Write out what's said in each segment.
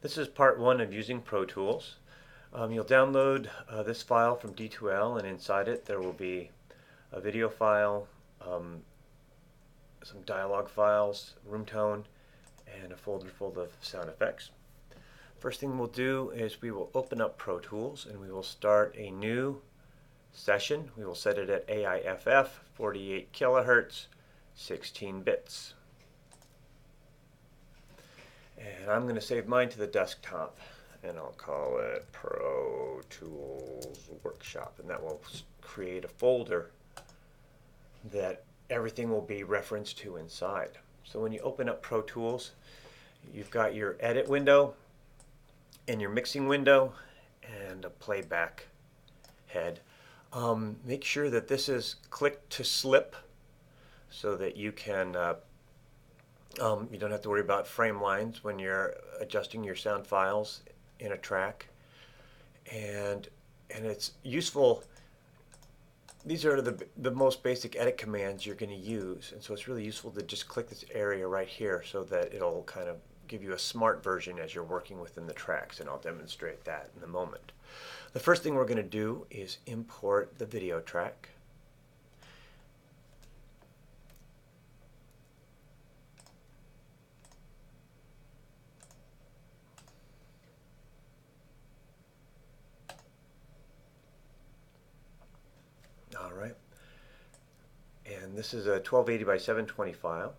This is part one of using Pro Tools. You'll download this file from D2L, and inside it there will be a video file, some dialogue files, room tone, and a folder full of sound effects. First thing we'll do is we will open up Pro Tools and we will start a new session. We will set it at AIFF, 48 kilohertz, 16 bits. And I'm going to save mine to the desktop, and I'll call it Pro Tools Workshop, and that will create a folder that everything will be referenced to inside. So when you open up Pro Tools, you've got your edit window and your mixing window and a playback head. Make sure that this is click to slip so that you can you don't have to worry about frame lines when you're adjusting your sound files in a track, and it's useful. These are the most basic edit commands you're going to use, and so it's really useful to just click this area right here so that it'll kind of give you a smart version as you're working within the tracks, and I'll demonstrate that in a moment. The first thing we're going to do is import the video track. Alright, and this is a 1280 by 720 file,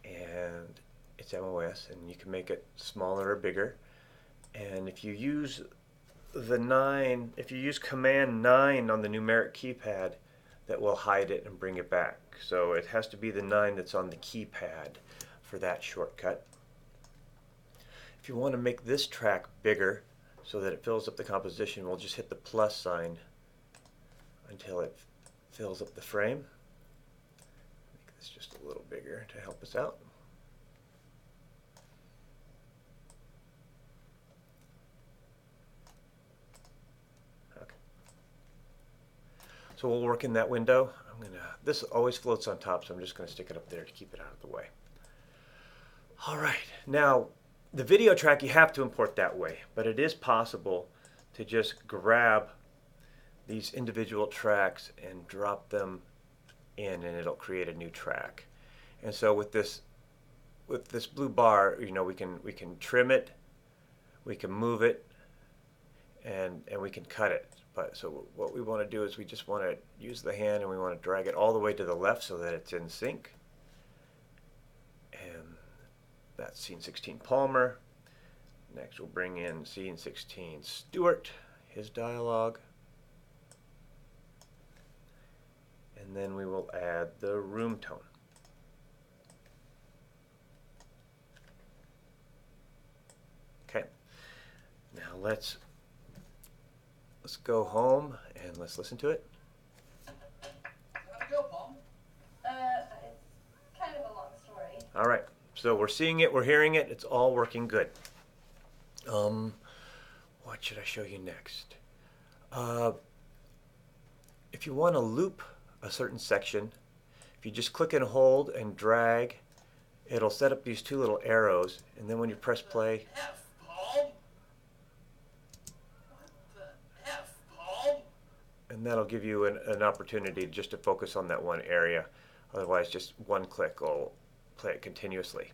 and it's MOS, and you can make it smaller or bigger. And if you use if you use Command 9 on the numeric keypad, that will hide it and bring it back. So it has to be the 9 that's on the keypad for that shortcut. If you want to make this track bigger so that it fills up the composition, we'll just hit the plus sign until it fills up the frame. Make this just a little bigger to help us out. Okay. So we'll work in that window. This always floats on top, so I'm just going to stick it up there to keep it out of the way. Alright, now the video track you have to import that way, but it is possible to just grab these individual tracks and drop them in, and it'll create a new track. And so with this blue bar, you know, we can trim it, we can move it, and we can cut it. But so what we want to do is we just want to use the hand, and we want to drag it all the way to the left so that it's in sync. And that's scene 16 Palmer. Next we'll bring in scene 16 Stewart, his dialogue. And then we will add the room tone. Okay. Now let's go home and let's listen to it. How'd it go, Paul? It's kind of a long story. All right. So we're seeing it, we're hearing it, it's all working good. What should I show you next? If you want to loop a certain section, if you just click and hold and drag, it'll set up these two little arrows, and then when you press play, F, Paul? What the F, Paul? and that'll give you an opportunity just to focus on that one area. Otherwise, just one click will play it continuously.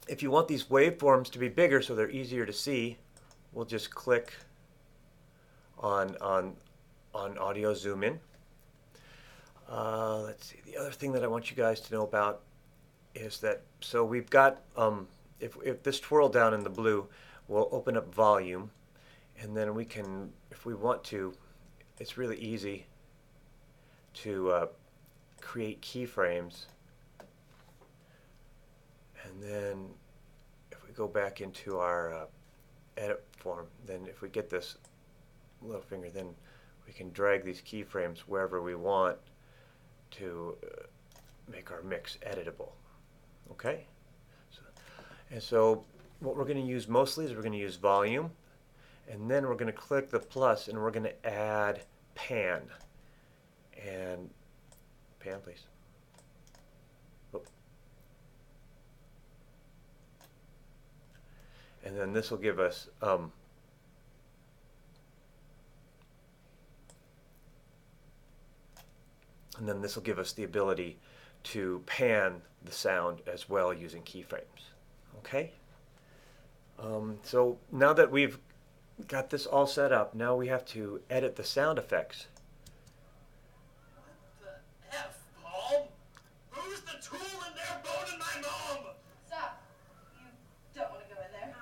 If you want these waveforms to be bigger so they're easier to see, we'll just click on audio zoom in. Let's see, the other thing that I want you guys to know about is that, so we've got, if this twirl down in the blue, we'll open up volume, and then we can, if we want to, it's really easy to create keyframes. And then if we go back into our edit form, then if we get this little finger, then we can drag these keyframes wherever we want to make our mix editable. Okay? So what we're going to use mostly is we're going to use volume, and then we're going to click the plus and we're going to add pan. And pan, please. Oh. and then this will give us the ability to pan the sound as well using keyframes. Okay? So now that we've got this all set up, now we have to edit the sound effects. What the F, Palm? Who's the tool in there boning my mom? Stop. You don't want to go in there.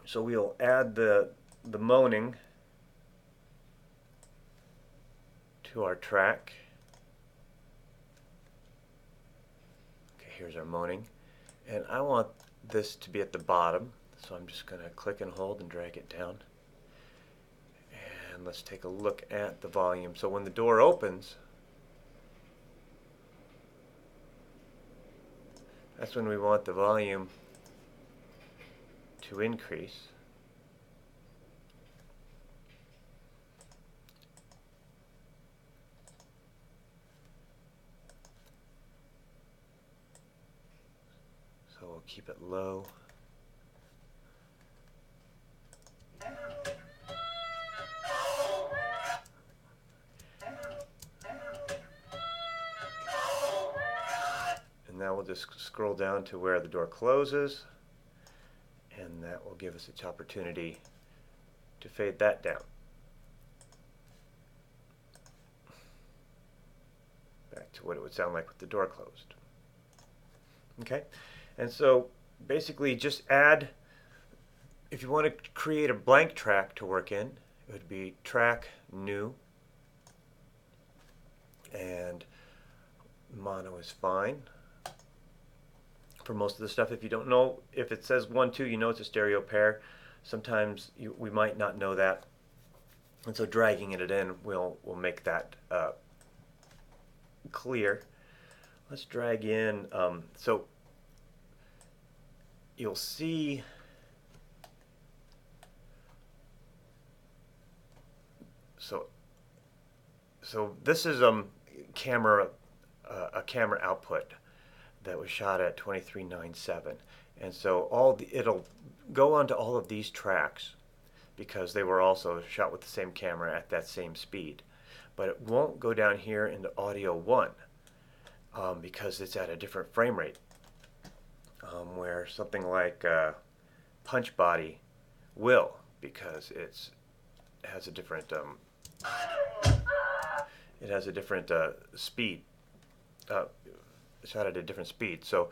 So we'll add the moaning to our track. Okay, here's our moaning. And I want this to be at the bottom, so I'm just going to click and hold and drag it down. And let's take a look at the volume. So when the door opens, that's when we want the volume to increase. So we'll keep it low. And now we'll just scroll down to where the door closes, and that will give us its opportunity to fade that down. Back to what it would sound like with the door closed. Okay, and so basically just add, if you want to create a blank track to work in, it would be track new, and mono is fine for most of the stuff. If you don't know, if it says 1, 2, you know it's a stereo pair. Sometimes we might not know that, and so dragging it in will make that clear. Let's drag in, so you'll see so this is a camera output that was shot at 2397, and so it'll go onto all of these tracks because they were also shot with the same camera at that same speed, but it won't go down here into audio 1 because it's at a different frame rate, where something like Punch Body will, because it has a different speed. Shot at a different speed, so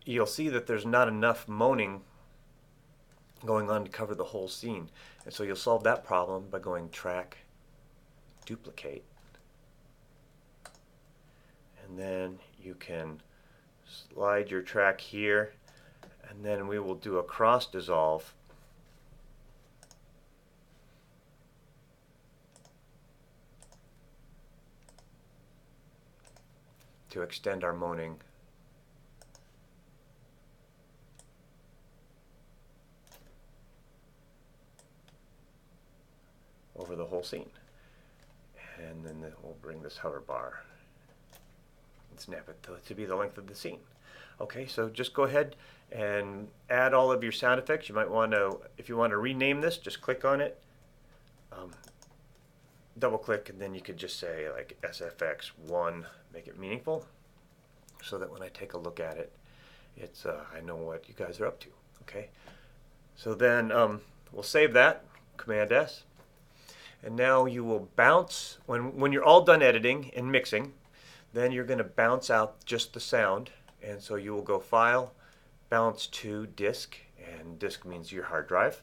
you'll see that there's not enough moaning going on to cover the whole scene, and so you'll solve that problem by going track, duplicate, and then you can slide your track here, and then we will do a cross dissolve to extend our moaning over the whole scene. And then we'll bring this hover bar and snap it to be the length of the scene. Okay, so just go ahead and add all of your sound effects. You might want to, if you want to rename this, just click on it, double click, and then you could just say like SFX1, make it meaningful, so that when I take a look at it, it's I know what you guys are up to. Okay, so then we'll save that, Command S, and now you will bounce when you're all done editing and mixing. Then you're going to bounce out just the sound, and so you will go File, Bounce to Disk, and disk means your hard drive,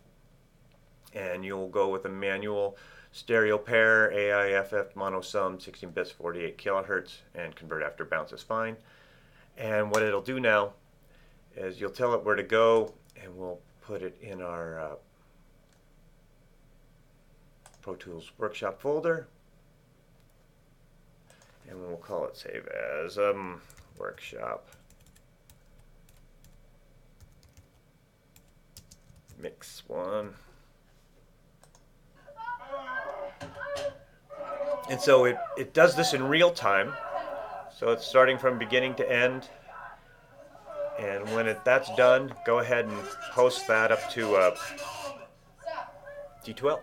and you'll go with a manual stereo pair, AIFF mono sum, 16 bits, 48 kilohertz, and convert after bounce is fine. And what it'll do now is you'll tell it where to go, and we'll put it in our Pro Tools Workshop folder, and we'll call it save as Workshop Mix 1. And so it does this in real time, so it's starting from beginning to end, And when that's done, go ahead and post that up to Stop. D2L.